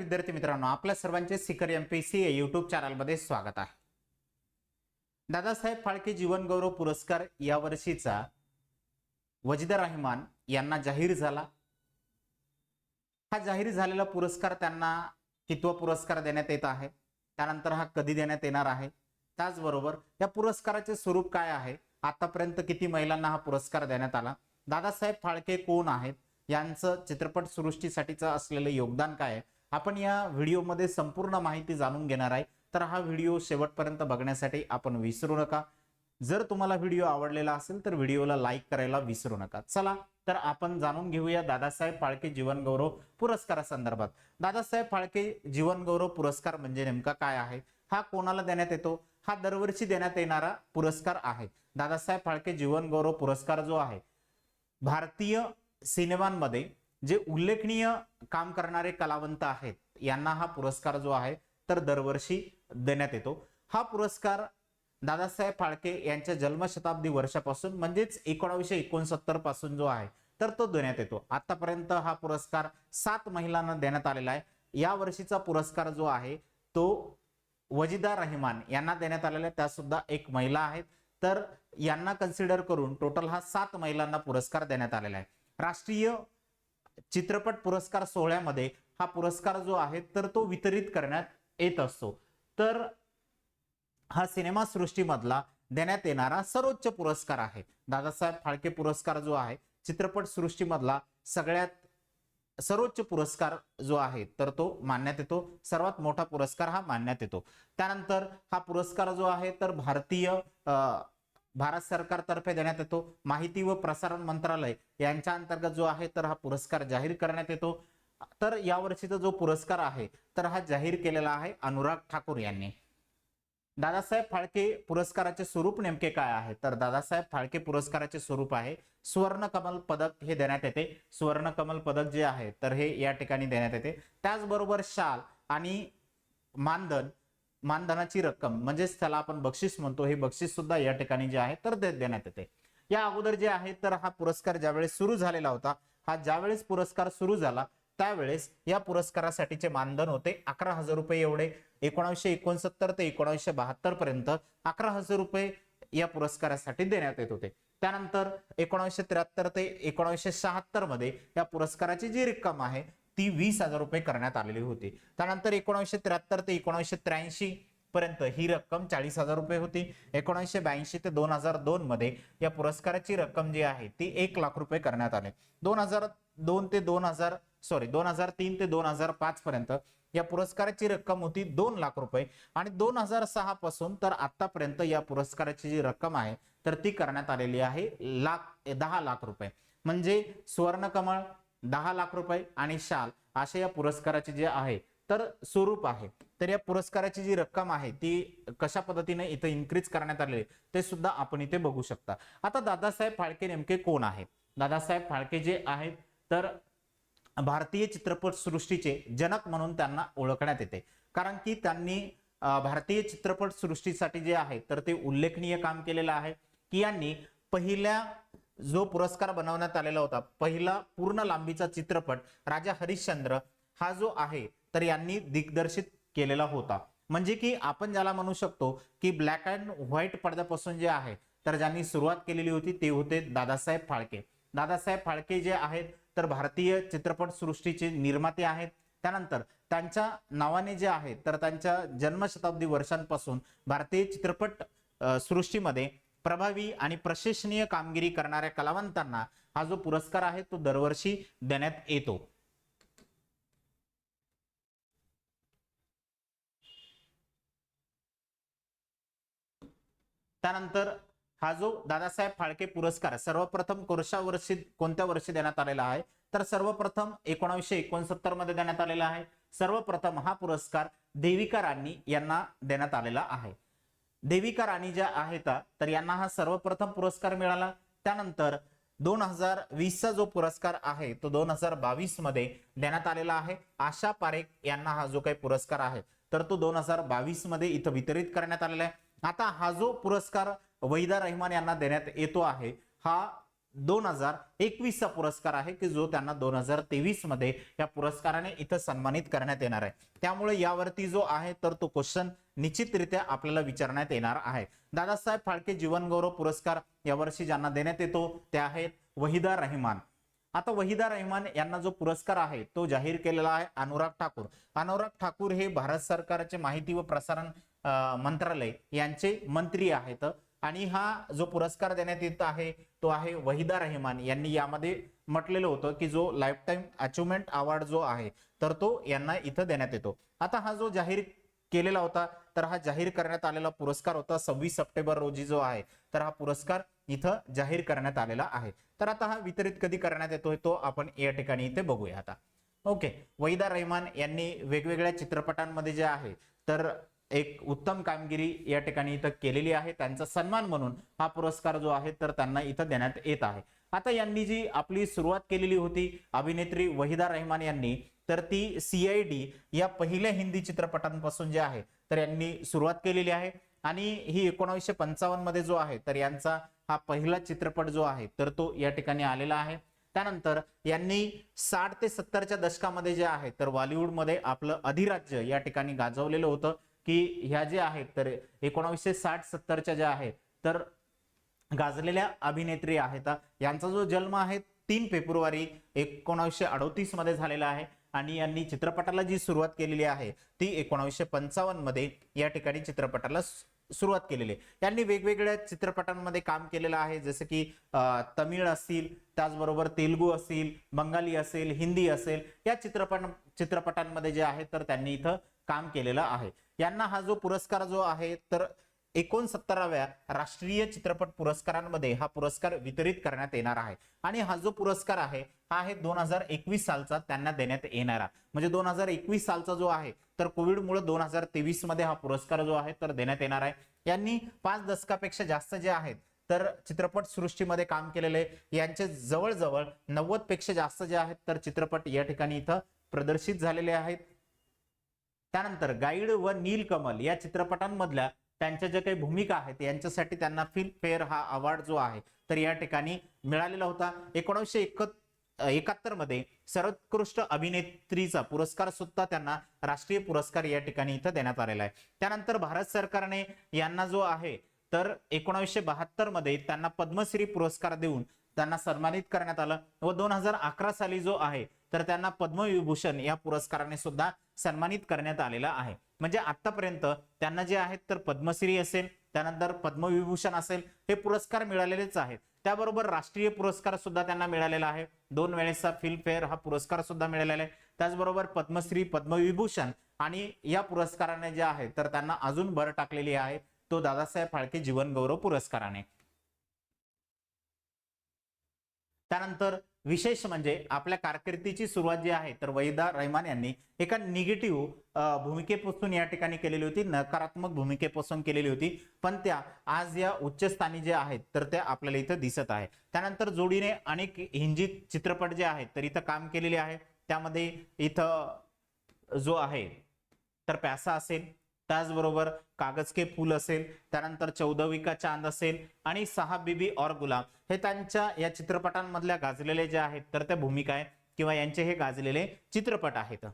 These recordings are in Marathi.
विद्यार्थी मित्रांनो, आपल्या सर्वांचे सिकर एमपीएससी या यूट्यूब चॅनलमध्ये स्वागत आहे. दादासाहेब फाळके जीवन गौरव पुरस्कार या वर्षीचा वजीद रहमान यांना जाहीर झाला. हा जाहीर झालेला पुरस्कार त्यांना कितवा पुरस्कार देण्यात येत आहे, त्यानंतर हा कधी देण्यात येणार आहे, त्याचबरोबर या पुरस्काराचे स्वरूप काय आहे, आतापर्यंत किती महिलांना हा पुरस्कार देण्यात आला, दादासाहेब फाळके कोण आहेत, यांचं चित्रपट सृष्टीसाठीचं असलेलं योगदान काय आहे, आपण या व्हिडिओमध्ये संपूर्ण माहिती जाणून घेणार आहे. तर हा व्हिडिओ शेवटपर्यंत बघण्यासाठी आपण विसरू नका. जर तुम्हाला व्हिडिओ आवडलेला असेल तर व्हिडिओला लाईक करायला विसरू नका. चला तर आपण जाणून घेऊया दादासाहेब फाळके जीवन गौरव पुरस्कारासंदर्भात. दादासाहेब फाळके जीवन गौरव पुरस्कार म्हणजे नेमका काय आहे, हा कोणाला देण्यात येतो, हा दरवर्षी देण्यात येणारा पुरस्कार आहे. दादासाहेब फाळके जीवन गौरव पुरस्कार जो आहे, भारतीय सिनेमांमध्ये जे उल्लेखनीय काम करणारे कलावंत आहेत यांना हा पुरस्कार जो आहे तर दरवर्षी देण्यात येतो. हा पुरस्कार दादासाहेब फाळके यांच्या जन्मशताब्दी वर्षापासून म्हणजेच 1969 पासून जो आहे तर तो देण्यात येतो. आतापर्यंत हा पुरस्कार 7 महिलांना देण्यात आलेला आहे. या वर्षीचा पुरस्कार जो आहे तो वजीदा रहमान यांना देण्यात आलेला आहे, त्या सुद्धा एक महिला आहेत. तर यांना कन्सिडर करून टोटल हा 7 महिलांना पुरस्कार देण्यात आलेला आहे. राष्ट्रीय चित्रपट पुरस्कार सोहळ्यामध्ये हा पुरस्कार जो आहे तर तो वितरित करण्यात येत असतो. तर हा सिनेमा सृष्टीमधला देण्यात येणारा सर्वोच्च पुरस्कार आहे. दादासाहेब फाळके पुरस्कार जो आहे चित्रपट सृष्टीमधला सगळ्यात सर्वोच्च पुरस्कार जो आहे तर तो मानण्यात येतो. सर्वात मोठा पुरस्कार हा मानण्यात येतो. त्यानंतर हा पुरस्कार जो आहे तर भारत सरकारतर्फे देण्यात येतो. माहिती व प्रसारण मंत्रालय यांच्या अंतर्गत जो आहे तर हा पुरस्कार जाहीर करण्यात येतो. तर या वर्षीचा जो पुरस्कार आहे तर हा जाहीर केलेला आहे अनुराग ठाकूर यांनी. दादासाहेब फाळके पुरस्काराचे स्वरूप नेमके काय आहे, तर दादासाहेब फाळके पुरस्काराचे स्वरूप आहे सुवर्ण कमल पदक हे देण्यात येते. सुवर्ण कमल पदक जे आहे तर हे या ठिकाणी देण्यात येते. त्याचबरोबर शाल आणि मानधनाची रक्कम म्हणजेच त्याला आपण बक्षीस म्हणतो, हे बक्षीस सुद्धा या ठिकाणी जे आहे तर देण्यात येते. या अगोदर जे आहे तर हा पुरस्कार ज्यावेळेस सुरू झालेला होता, हा ज्यावेळेस पुरस्कार सुरू झाला त्यावेळेस या पुरस्कारासाठीचे मानधन होते 11,000 रुपये एवढे. 1969 ते 1972 पर्यंत 11,000 रुपये या पुरस्कारासाठी देण्यात येत होते. त्यानंतर 1973 ते 1976 मध्ये या पुरस्काराची जी रक्कम आहे ती 20,000 रुपये करण्यात आलेली होती. त्यानंतर 1973 ते 1983 पर्यंत ही रक्कम 40,000 रुपये होती. 1982 ते 2002 मध्ये या पुरस्काराची रक्कम जी आहे ती 1 लाख रुपये करण्यात आले. 2003 ते 2005 पर्यंत या पुरस्काराची रक्कम होती 2 लाख रुपये आणि 2006 पासून तर आतापर्यंत या पुरस्काराची जी रक्कम आहे तर ती करण्यात आलेली आहे 10 लाख रुपये. म्हणजे सुवर्ण कमळ 10 लाख रुपये आणि शाल असे या पुरस्काराचे जे आहे तर स्वरूप आहे. तर या पुरस्काराची जी रक्कम आहे ती कशा पद्धतीने इथे इन्क्रीज करण्यात आले ते सुद्धा आपण इथे बघू शकता. आता दादासाहेब फाळके नेमके कोण आहेत, दादासाहेब फाळके जे आहेत तर भारतीय चित्रपट सृष्टीचे जनक म्हणून त्यांना ओळखण्यात येते. कारण की त्यांनी भारतीय चित्रपट सृष्टीसाठी जे आहे तर ते उल्लेखनीय काम केलेलं आहे. की यांनी पहिल्या जो पुरस्कार बनवण्यात आलेला होता, पहिला पूर्ण लांबीचा चित्रपट राजा हरिश्चंद्र हा जो आहे तर यांनी दिग्दर्शित केलेला होता. म्हणजे की आपण ज्याला म्हणू शकतो की ब्लॅक अँड व्हाईट पडद्यापासून जे आहे तर ज्यांनी सुरुवात केलेली होती ते होते दादासाहेब फाळके. दादासाहेब फाळके जे आहेत तर भारतीय चित्रपट सृष्टीचे निर्माते आहेत. त्यानंतर त्यांच्या नावाने जे आहे तर त्यांच्या जन्मशताब्दी वर्षांपासून भारतीय चित्रपट सृष्टीमध्ये प्रभावी आणि प्रशंसनीय कामगिरी करणाऱ्या कलावंतांना हा जो पुरस्कार आहे तो दरवर्षी देण्यात येतो. त्यानंतर हा जो दादासाहेब फाळके पुरस्कार सर्वप्रथम कोणत्या वर्षी देण्यात आलेला आहे, तर सर्वप्रथम 1969 मध्ये देण्यात आलेला आहे. सर्वप्रथम हा पुरस्कार देविका राणी यांना देण्यात आलेला आहे. देविका राणी ज्या आहेत तर यांना हा सर्वप्रथम पुरस्कार मिळाला. त्यानंतर 2020 चा जो पुरस्कार आहे तो 2022 मध्ये देण्यात आलेला आहे. आशा पारेख यांना हा जो काही पुरस्कार आहे तर तो 2022 मध्ये इथं वितरित करण्यात आलेला आहे. आता हा जो पुरस्कार वहीदा रहमान यांना देण्यात येतो आहे, हा 2021चा पुरस्कार आहे की जो त्यांना 2023 मध्ये या पुरस्काराने इथं सन्मानित करण्यात येणार आहे। त्यामुळे यावरती जो आहे तर तो क्वेश्चन निश्चितरित्या आपल्याला विचारण्यात येणार आहे। दादासाहेब फाळके जीवनगौरव पुरस्कार यावर्षी ज्यांना देण्यात येतो ते आहेत वहिदा रहमान। आता वहिदा रहमान यांना जो पुरस्कार आहे तो जाहीर केलेला आहे अनुराग ठाकूर। अनुराग ठाकूर हे भारत सरकारचे माहिती व प्रसारण मंत्रालय यांचे मंत्री आहेत आणि हा जो पुरस्कार देण्यात येत आहे तो आहे वहिदा रहमान यांनी यामध्ये म्हटलेलं होतं की जो लाईफ टाइम अचिव्हमेंट अवॉर्ड जो आहे तर तो यांना इथं देण्यात येतो। आता हा जो जाहीर केलेला होता तर हा जाहीर करण्यात आलेला पुरस्कार होता 26 सप्टेंबर रोजी जो आहे तर हा पुरस्कार इथं जाहीर करण्यात आलेला आहे। तर आता हा वितरित कधी करण्यात येतोय तो आपण या ठिकाणी इथे बघूया। आता ओके, वहिदा रहमान यांनी वेगवेगळ्या चित्रपटांमध्ये जे आहे तर एक उत्तम कामगिरी या ठिकाणी इथं केलेली आहे, त्यांचा सन्मान म्हणून हा पुरस्कार जो आहे तर त्यांना इथं देण्यात येत आहे। आता यांनी जी आपली सुरुवात केलेली होती अभिनेत्री वहिदा रहमान यांनी तर ती CID या पहिल्या हिंदी चित्रपटांपासून जे आहे तर यांनी सुरुवात केलेली आहे आणि ही 1955 मध्ये जो आहे तर यांचा हा पहिला चित्रपट जो आहे तर तो या ठिकाणी आलेला आहे। त्यानंतर यांनी 60 ते 70च्या दशकामध्ये जे आहे तर बॉलिवूड मध्ये आपलं अधिराज्य या ठिकाणी गाजवलेलं होतं की ह्या जे आहेत तर 1960-70च्या ज्या आहेत तर गाजलेल्या अभिनेत्री आहेत। यांचा जो जन्म आहे 3 फेब्रुवारी 1938 मध्ये झालेला आहे आणि यांनी चित्रपटाला जी सुरुवात केलेली आहे ती 1955 मध्ये या ठिकाणी चित्रपटाला सुरुवात केलेली आहे। यांनी वेगवेगळ्या चित्रपटांमध्ये काम केलेलं आहे जसे की तमिळ असतील, त्याचबरोबर तेलुगू असेल, बंगाली असेल, हिंदी असेल, या चित्रपटांमध्ये जे आहे तर त्यांनी इथं काम केलेलं आहे। यांना हा जो पुरस्कार जो आहे तर 69व्या राष्ट्रीय चित्रपट पुरस्कारांमध्ये हा पुरस्कार वितरित करण्यात येणार आहे आणि हा जो पुरस्कार आहे हा आहे 2021 सालचा त्यांना देण्यात येणारा, म्हणजे 2021 सालचा जो आहे तर कोविडमुळे 2023 मध्ये हा पुरस्कार जो आहे तर देण्यात येणार आहे। यांनी 5 दशकापेक्षा जास्त जे आहेत तर चित्रपट सृष्टीमध्ये काम केलेले यांचे जवळजवळ 90 पेक्षा जास्त जे आहेत तर चित्रपट या ठिकाणी इथं प्रदर्शित झालेले आहेत। त्यानंतर गाईड व नीलकमल या चित्रपटांमधल्या त्यांच्या ज्या काही भूमिका आहेत यांच्यासाठी त्यांना फिल्मफेअर हा अवॉर्ड जो आहे तर या ठिकाणी मिळालेला होता। 1971 मध्ये सर्वोत्कृष्ट अभिनेत्रीचा पुरस्कार सुद्धा त्यांना राष्ट्रीय पुरस्कार या ठिकाणी इथं देण्यात आलेला आहे। त्यानंतर भारत सरकारने यांना जो आहे तर 1972 मध्ये त्यांना पद्मश्री पुरस्कार देऊन त्यांना सन्मानित करण्यात आलं व 2011 साली जो आहे तर त्यांना पद्मविभूषण या पुरस्काराने सुद्धा सन्मानित करण्यात आलेला आहे। म्हणजे आतापर्यंत त्यांना जे आहेत तर पद्मश्री असेल, त्यानंतर पद्मविभूषण असेल, हे पुरस्कार मिळालेलेच आहेत। त्याबरोबर राष्ट्रीय पुरस्कार सुद्धा त्यांना मिळालेला आहे, 2 वेळेसचा फिल्मफेअर हा पुरस्कार सुद्धा मिळालेला आहे। त्याचबरोबर पद्मश्री, पद्मविभूषण आणि या पुरस्काराने जे आहे तर त्यांना अजून भर टाकलेली आहे तो दादासाहेब फाळके जीवनगौरव पुरस्काराने। त्यानंतर विशेष म्हणजे आपल्या कारकिर्दीची सुरुवात जी आहे तर वहिदा रहमान यांनी एका निगेटिव्ह भूमिकेपासून या ठिकाणी केलेली होती, नकारात्मक भूमिकेपासून केलेली होती, पण त्या आज या उच्च स्थानी जे आहेत तर त्या आपल्याला इथं दिसत आहे। त्यानंतर जोडीने अनेक हिंदी चित्रपट जे आहेत तर इथं काम केलेले आहे। त्यामध्ये इथं जो आहे तर प्यासा असेल, त्याचबरोबर कागज के फूल असेल, त्यानंतर 14वीं का चांद असेल आणि साहब बीबी और गुलाम हे त्यांच्या या चित्रपटांमधल्या गाजलेले जे आहेत तर त्या भूमिका आहेत किंवा यांचे हे गाजलेले चित्रपट आहेत।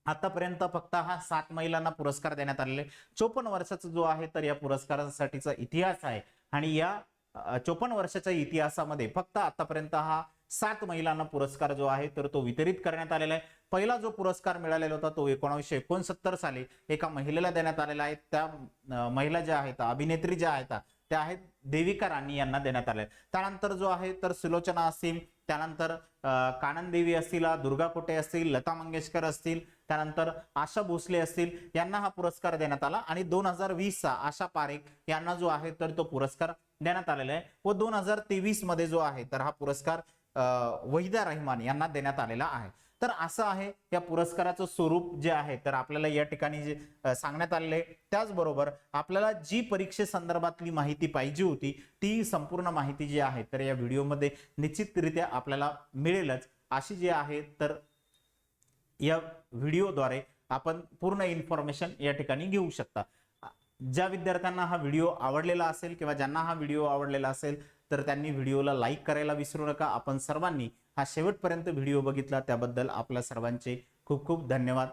आतापर्यंत फक्त हा 7 महिलांना पुरस्कार देण्यात आलेले, 54 वर्षाचा जो आहे तर या पुरस्कारासाठीचा इतिहास आहे आणि या 54 वर्षाच्या इतिहासामध्ये फक्त आतापर्यंत हा 7 महिलांना पुरस्कार जो आहे तर तो वितरित करण्यात आलेला आहे। पहिला जो पुरस्कार मिळालेला होता तो 1969 साली एका महिलेला देण्यात आलेला आहे। त्या महिला ज्या आहेत, अभिनेत्री ज्या आहेत त्या आहेत देविका राणी यांना देण्यात आले। त्यानंतर जो आहे तर सुलोचना असतील, त्यानंतर कानन देवी असतील, दुर्गा कोटे असतील, लता मंगेशकर असतील, त्यानंतर आशा भोसले असतील, यांना हा पुरस्कार देण्यात आला आणि 2020 चा आशा पारेख यांना जो आहे तर तो पुरस्कार देण्यात आलेला आहे व 2023 मध्ये जो आहे तर हा पुरस्कार वहिदा रहमान यांना देण्यात आलेला आहे। तर असं आहे या पुरस्काराचं स्वरूप जे आहे तर आपल्याला या ठिकाणी जे सांगण्यात आलेले। त्याचबरोबर आपल्याला जी परीक्षेसंदर्भातली माहिती पाहिजे होती ती संपूर्ण माहिती जी आहे तर या व्हिडिओमध्ये निश्चितरित्या आपल्याला मिळेलच, अशी जी आहे तर या व्हिडिओद्वारे आपण पूर्ण इन्फॉर्मेशन या ठिकाणी घेऊ शकता। ज्या विद्यार्थ्यांना हा व्हिडिओ आवडलेला असेल किंवा ज्यांना हा व्हिडिओ आवडलेला असेल तर त्यांनी व्हिडिओला लाईक करायला विसरू नका. आपण सर्वांनी हा शेवटपर्यंत व्हिडिओ बघितला त्याबद्दल आपल्या सर्वांचे खूप खूप धन्यवाद.